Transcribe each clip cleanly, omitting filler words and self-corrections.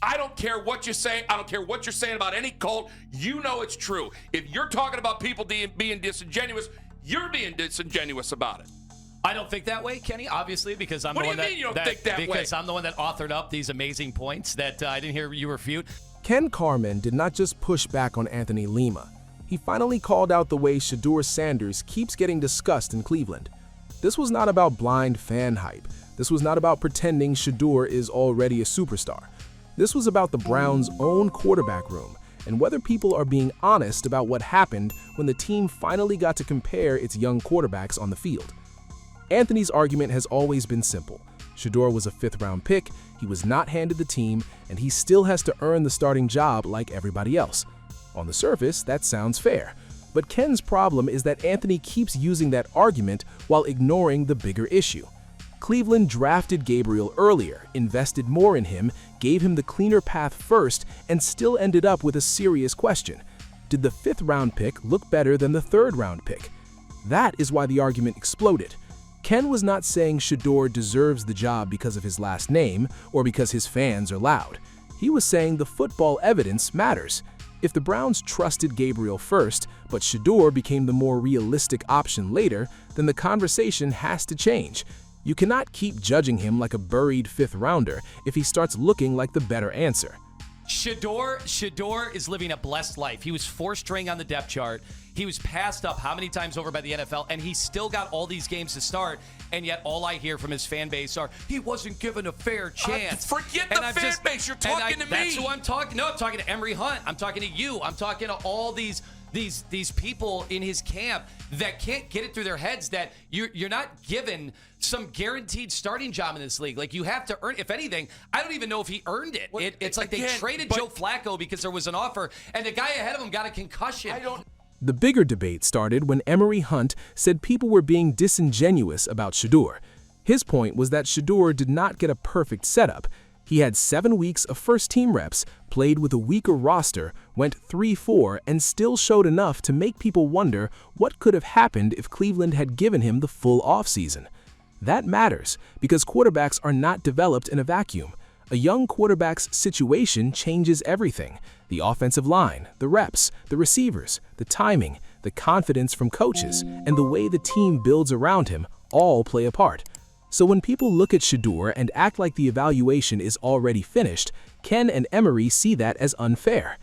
I don't care what you say. I don't care what you're saying about any cult. You know it's true. If you're talking about people being disingenuous, you're being disingenuous about it. I don't think that way, Kenny, obviously, because I'm the one that... What do you mean you don't think that way? Because I'm the one that authored up these amazing points that I didn't hear you refute. Ken Carman did not just push back on Anthony Lima. He finally called out the way Shedeur Sanders keeps getting discussed in Cleveland. This was not about blind fan hype. This was not about pretending Shedeur is already a superstar. This was about the Browns' own quarterback room and whether people are being honest about what happened when the team finally got to compare its young quarterbacks on the field. Anthony's argument has always been simple. Shedeur was a fifth-round pick, he was not handed the team, and he still has to earn the starting job like everybody else. On the surface, that sounds fair. But Ken's problem is that Anthony keeps using that argument while ignoring the bigger issue. Cleveland drafted Gabriel earlier, invested more in him, gave him the cleaner path first, and still ended up with a serious question. Did the fifth-round pick look better than the third-round pick? That is why the argument exploded. Ken was not saying Shedeur deserves the job because of his last name or because his fans are loud. He was saying the football evidence matters. If the Browns trusted Gabriel first, but Shedeur became the more realistic option later, then the conversation has to change. You cannot keep judging him like a buried fifth-rounder if he starts looking like the better answer. Shedeur is living a blessed life. He was fourth string on the depth chart. He was passed up how many times over by the NFL, and he still got all these games to start, and yet all I hear from his fan base are, he wasn't given a fair chance. Forget the fan base. You're talking to me. That's who I'm talking. No, I'm talking to Emery Hunt. I'm talking to you. I'm talking to all these people in his camp that can't get it through their heads that you're not given some guaranteed starting job in this league. Like, you have to earn. If anything, I don't even know if he earned it. It's like they traded Joe Flacco because there was an offer, and the guy ahead of him got a concussion. The bigger debate started when Emery Hunt said people were being disingenuous about Shedeur. His point was that Shedeur did not get a perfect setup. He had 7 weeks of first-team reps, played with a weaker roster, went 3-4, and still showed enough to make people wonder what could have happened if Cleveland had given him the full offseason. That matters because quarterbacks are not developed in a vacuum. A young quarterback's situation changes everything. The offensive line, the reps, the receivers, the timing, the confidence from coaches, and the way the team builds around him all play a part. So when people look at Shedeur and act like the evaluation is already finished, Ken and Emery see that as unfair.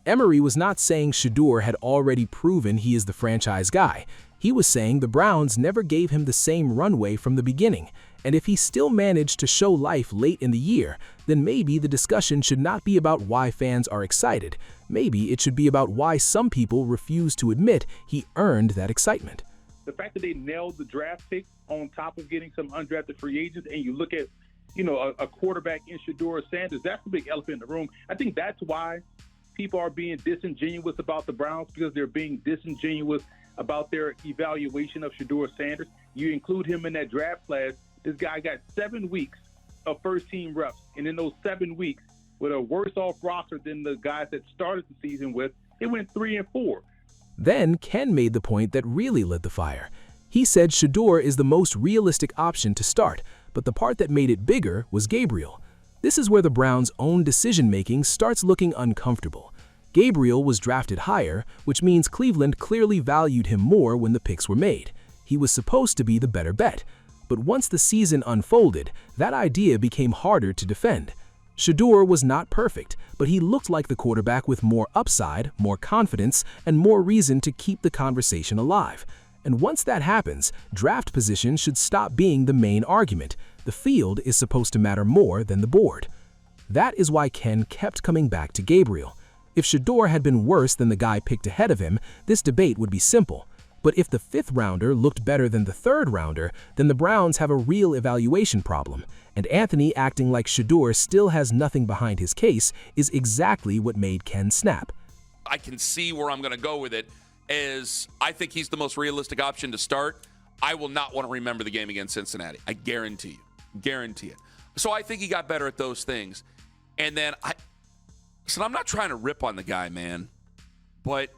Emery was not saying Shedeur had already proven he is the franchise guy. He was saying the Browns never gave him the same runway from the beginning, and if he still managed to show life late in the year, then maybe the discussion should not be about why fans are excited. Maybe it should be about why some people refuse to admit he earned that excitement. The fact that they nailed the draft pick on top of getting some undrafted free agents, and you look at, a quarterback in Shedeur Sanders, that's the big elephant in the room. I think that's why people are being disingenuous about the Browns, because they're being disingenuous about their evaluation of Shedeur Sanders. You include him in that draft class, this guy got 7 weeks of first-team reps, and in those 7 weeks, with a worse-off roster than the guys that started the season with, they went 3-4. Then Ken made the point that really lit the fire. He said Shedeur is the most realistic option to start, but the part that made it bigger was Gabriel. This is where the Browns' own decision-making starts looking uncomfortable. Gabriel was drafted higher, which means Cleveland clearly valued him more when the picks were made. He was supposed to be the better bet. But once the season unfolded, that idea became harder to defend. Shedeur was not perfect, but he looked like the quarterback with more upside, more confidence, and more reason to keep the conversation alive. And once that happens, draft position should stop being the main argument. The field is supposed to matter more than the board. That is why Ken kept coming back to Gabriel. If Shedeur had been worse than the guy picked ahead of him, this debate would be simple. But if the fifth-rounder looked better than the third-rounder, then the Browns have a real evaluation problem. And Anthony acting like Shedeur still has nothing behind his case is exactly what made Ken snap. I can see where I'm going to go with it, as I think he's the most realistic option to start. I will not want to remember the game against Cincinnati. I guarantee you. Guarantee it. So I think he got better at those things. And then I'm not trying to rip on the guy, man, but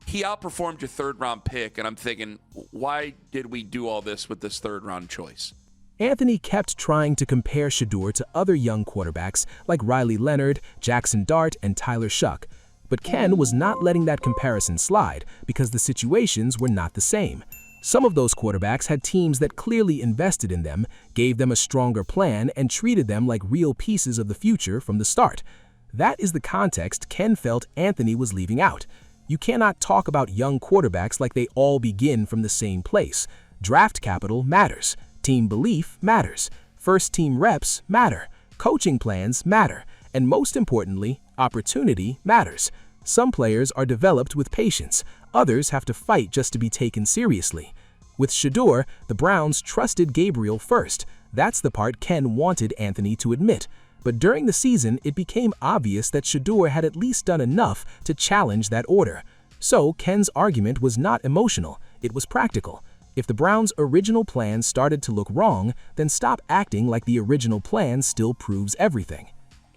he outperformed your third-round pick, and I'm thinking, why did we do all this with this third-round choice? Anthony kept trying to compare Shedeur to other young quarterbacks like Riley Leonard, Jackson Dart, and Tyler Shuck. But Ken was not letting that comparison slide because the situations were not the same. Some of those quarterbacks had teams that clearly invested in them, gave them a stronger plan, and treated them like real pieces of the future from the start. That is the context Ken felt Anthony was leaving out. You cannot talk about young quarterbacks like they all begin from the same place. Draft capital matters. Team belief matters. First-team reps matter. Coaching plans matter. And most importantly, opportunity matters. Some players are developed with patience. Others have to fight just to be taken seriously. With Shedeur, the Browns trusted Gabriel first. That's the part Ken wanted Anthony to admit. But during the season, it became obvious that Shedeur had at least done enough to challenge that order. So Ken's argument was not emotional, it was practical. If the Browns' original plan started to look wrong, then stop acting like the original plan still proves everything.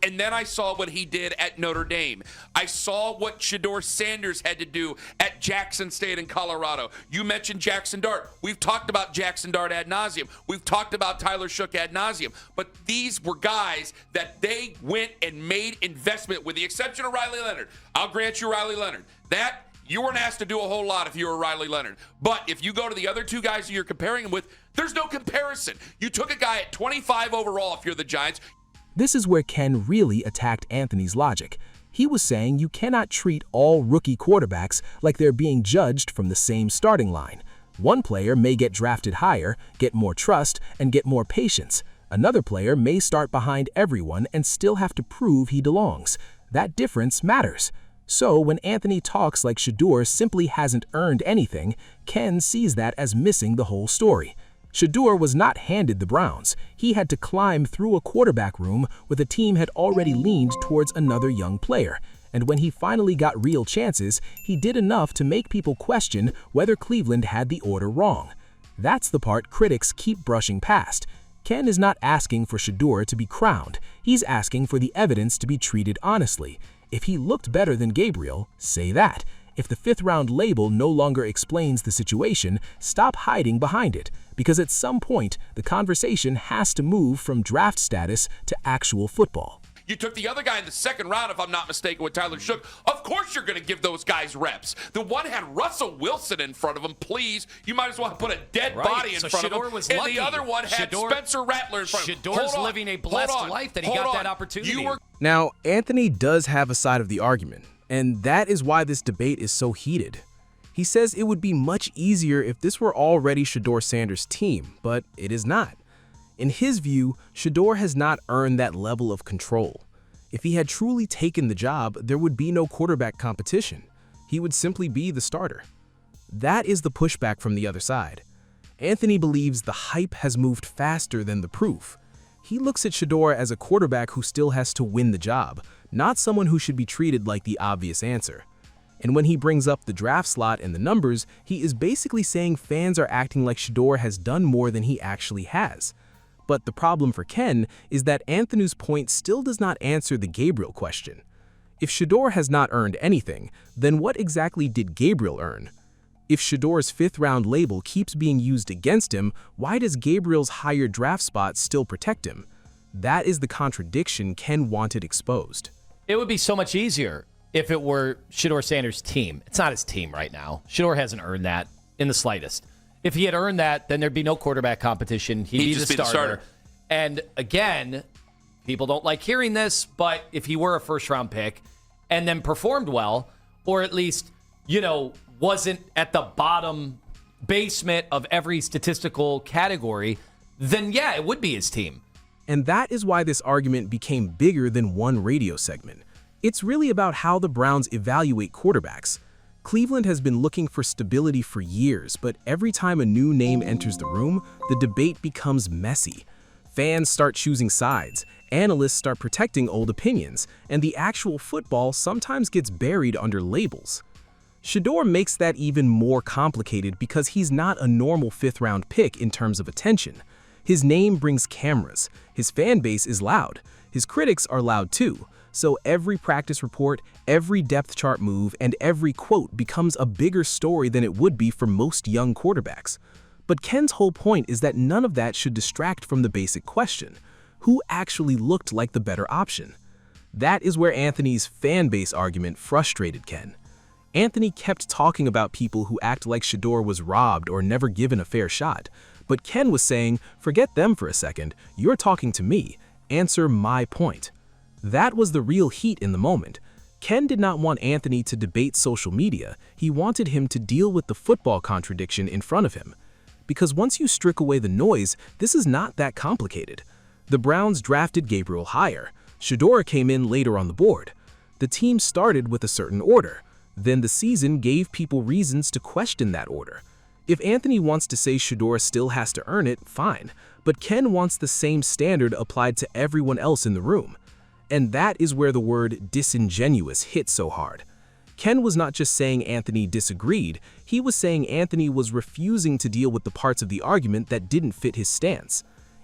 And then I saw what he did at Notre Dame. I saw what Shedeur Sanders had to do at Jackson State in Colorado. You mentioned Jackson Dart. We've talked about Jackson Dart ad nauseum. We've talked about Tyler Shuck ad nauseum. But these were guys that they went and made investment, with the exception of Riley Leonard. I'll grant you Riley Leonard. That you weren't asked to do a whole lot if you were Riley Leonard. But if you go to the other two guys you're comparing him with, there's no comparison. You took a guy at 25 overall if you're the Giants. This is where Ken really attacked Anthony's logic. He was saying you cannot treat all rookie quarterbacks like they're being judged from the same starting line. One player may get drafted higher, get more trust, and get more patience. Another player may start behind everyone and still have to prove he belongs. That difference matters. So when Anthony talks like Shedeur simply hasn't earned anything, Ken sees that as missing the whole story. Shedeur was not handed the Browns. He had to climb through a quarterback room where the team had already leaned towards another young player. And when he finally got real chances, he did enough to make people question whether Cleveland had the order wrong. That's the part critics keep brushing past. Ken is not asking for Shedeur to be crowned. He's asking for the evidence to be treated honestly. If he looked better than Gabriel, say that. If the fifth-round label no longer explains the situation, stop hiding behind it. Because at some point, the conversation has to move from draft status to actual football. You took the other guy in the second round, if I'm not mistaken, with Tyler Shuck. Of course you're going to give those guys reps. The one had Russell Wilson in front of him. Please, you might as well put a dead body in front of him. And lucky. The other one had Spencer Rattler in front of him. Shedeur's living a blessed life that he got that opportunity. Now, Anthony does have a side of the argument, and that is why this debate is so heated. He says it would be much easier if this were already Shedeur Sanders' team, but it is not. In his view, Shedeur has not earned that level of control. If he had truly taken the job, there would be no quarterback competition. He would simply be the starter. That is the pushback from the other side. Anthony believes the hype has moved faster than the proof. He looks at Shedeur as a quarterback who still has to win the job, not someone who should be treated like the obvious answer. And when he brings up the draft slot and the numbers, he is basically saying fans are acting like Shedeur has done more than he actually has. But the problem for Ken is that Anthony's point still does not answer the Gabriel question. If Shedeur has not earned anything, then what exactly did Gabriel earn? If Shedeur's fifth-round label keeps being used against him, why does Gabriel's higher draft spot still protect him? That is the contradiction Ken wanted exposed. It would be so much easier if it were Shedeur Sanders' team. It's not his team right now. Shedeur hasn't earned that in the slightest. If he had earned that, then there'd be no quarterback competition. He'd be the starter. And again, people don't like hearing this, but if he were a first-round pick and then performed well, or at least, wasn't at the bottom basement of every statistical category, then yeah, it would be his team. And that is why this argument became bigger than one radio segment. It's really about how the Browns evaluate quarterbacks. Cleveland has been looking for stability for years, but every time a new name enters the room, the debate becomes messy. Fans start choosing sides, analysts start protecting old opinions, and the actual football sometimes gets buried under labels. Shedeur makes that even more complicated because he's not a normal fifth-round pick in terms of attention. His name brings cameras, his fan base is loud, his critics are loud too. So every practice report, every depth chart move, and every quote becomes a bigger story than it would be for most young quarterbacks. But Ken's whole point is that none of that should distract from the basic question: who actually looked like the better option? That is where Anthony's fan base argument frustrated Ken. Anthony kept talking about people who act like Shedeur was robbed or never given a fair shot. But Ken was saying, forget them for a second, you're talking to me, answer my point. That was the real heat in the moment. Ken did not want Anthony to debate social media, he wanted him to deal with the football contradiction in front of him. Because once you strip away the noise, this is not that complicated. The Browns drafted Gabriel higher. Shedeur came in later on the board. The team started with a certain order. Then the season gave people reasons to question that order. If Anthony wants to say Shedeur still has to earn it, fine. But Ken wants the same standard applied to everyone else in the room. And that is where the word disingenuous hit so hard. Ken was not just saying Anthony disagreed, he was saying Anthony was refusing to deal with the parts of the argument that didn't fit his stance.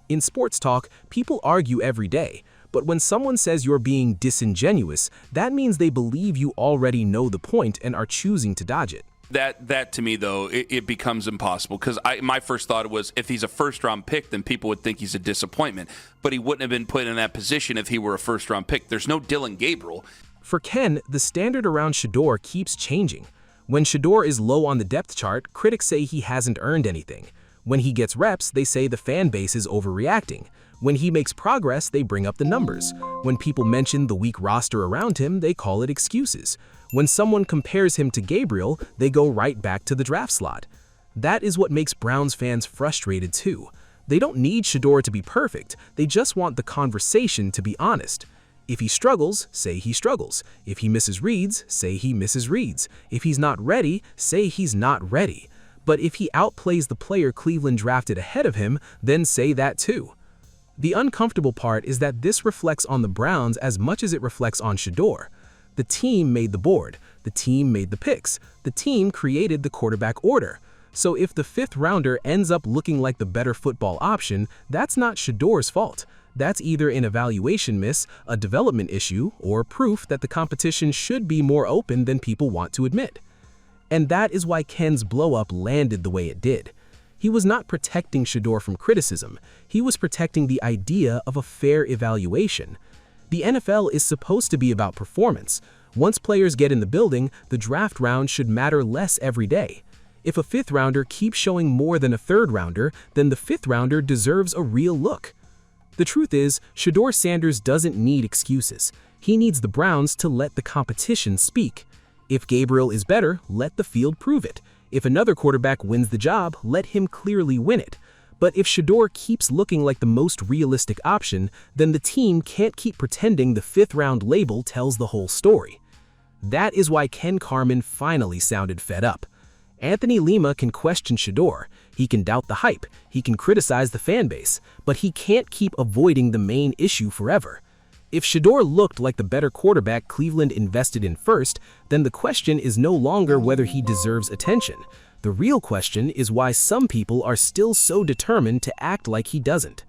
In sports talk, people argue every day, but when someone says you're being disingenuous, that means they believe you already know the point and are choosing to dodge it. That to me, though, it becomes impossible because my first thought was if he's a first-round pick, then people would think he's a disappointment. But he wouldn't have been put in that position if he were a first-round pick. There's no Dillon Gabriel. For Ken, the standard around Shedeur keeps changing. When Shedeur is low on the depth chart, critics say he hasn't earned anything. When he gets reps, they say the fan base is overreacting. When he makes progress, they bring up the numbers. When people mention the weak roster around him, they call it excuses. When someone compares him to Gabriel, they go right back to the draft slot. That is what makes Browns fans frustrated too. They don't need Shedeur to be perfect, they just want the conversation to be honest. If he struggles, say he struggles. If he misses reads, say he misses reads. If he's not ready, say he's not ready. But if he outplays the player Cleveland drafted ahead of him, then say that too. The uncomfortable part is that this reflects on the Browns as much as it reflects on Shedeur. The team made the board, the team made the picks, the team created the quarterback order. So if the fifth rounder ends up looking like the better football option, that's not Shedeur's fault. That's either an evaluation miss, a development issue, or proof that the competition should be more open than people want to admit. And that is why Ken's blow-up landed the way it did. He was not protecting Shedeur from criticism, he was protecting the idea of a fair evaluation. The NFL is supposed to be about performance. Once players get in the building, the draft round should matter less every day. If a fifth rounder keeps showing more than a third rounder, then the fifth rounder deserves a real look. The truth is, Shedeur Sanders doesn't need excuses. He needs the Browns to let the competition speak. If Gabriel is better, let the field prove it. If another quarterback wins the job, let him clearly win it. But if Shedeur keeps looking like the most realistic option, then the team can't keep pretending the fifth-round label tells the whole story. That is why Ken Carman finally sounded fed up. Anthony Lima can question Shedeur, he can doubt the hype, he can criticize the fan base, but he can't keep avoiding the main issue forever. If Shedeur looked like the better quarterback Cleveland invested in first, then the question is no longer whether he deserves attention. The real question is why some people are still so determined to act like he doesn't.